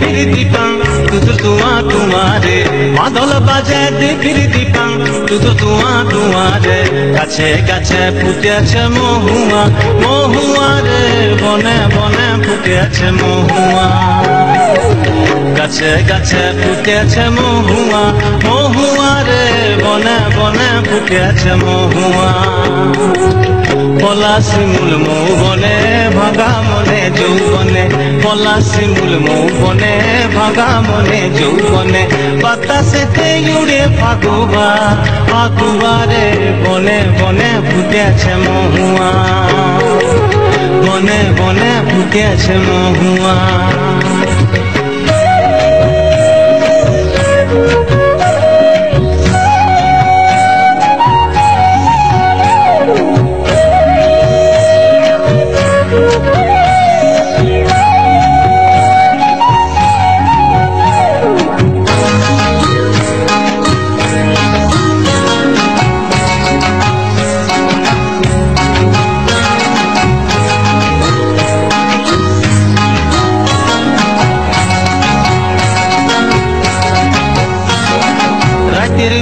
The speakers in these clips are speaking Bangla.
দিবির দীপাং তুতু তুয়া তুয়ারে মাদল বাজে দিবির দীপাং তুতু তুয়া তুয়ারে গাছে গাছে ফুটেছে মহুয়া মহুয়া রে বনে বনে ফুটেছে মহুয়া গাছে গাছে ফুটেছে মহুয়া মহুয়া রে বনে বনে ফুটেছে মহুয়া পলাশি মূল মৌবনে ভাগা মনে যৌবনে পলাশি মূল মৌবনে ভাগা মনে যৌবনে বাতাসেতে উড়ে ফাগুবা ফাগুবা রে বনে বনে ফুটেছে মহুয়া বনে বনে ফুটেছে মহুয়া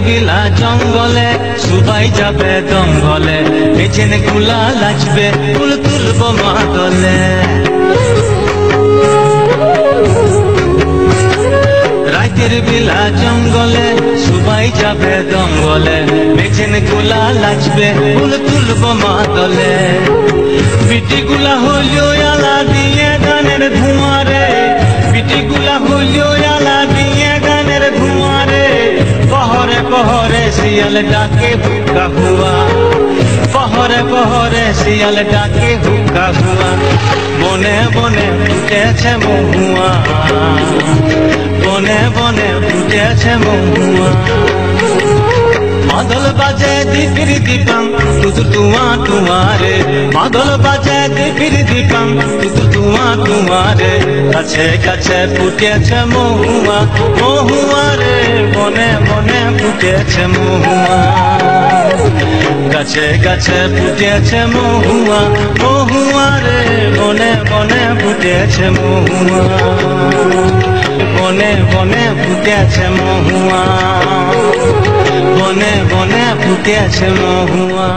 বিলা জঙ্গলে সুবাই যাবে দঙ্গলে পেছন গুলা লাচবে ফুল তুলব মাদলে রাতের বেলা জঙ্গলে সুবাই যাবে দঙ্গলে পেছন গুলা লাচবে ফুল তুলব মাদলে বিটি গুলা হইলো আলা দিয়ে গানের ধুয়ারে বিটি গুলা হইলো আলা দিয়ে গানের ধুয়ারে পহরে পহরে শিয়াল ডাকে হুকা হুয়া পহরে পহরে শিয়াল ডাকে হুকা হুয়া বনে বনে ফুটেছে মহুয়া বনে বনে ফুটেছে মহুয়া মাদল বাজে দিবির দীপাং তুতু তুয়া তুয়ারে মাদল বাজে দিবির দীপাং তুতু তুয়া তুয়ারে গাছে গাছে ফুটেছে মহুয়া মহুয়া রে বনে বনে ফুটেছে মহুয়া গাছে গাছে ফুটেছে মহুয়া মহুয়া রে বনে বনে ফুটেছে মহুয়া বনে বনে ফুটেছে মহুয়া বনে বনে ফুটেছে মহুয়া।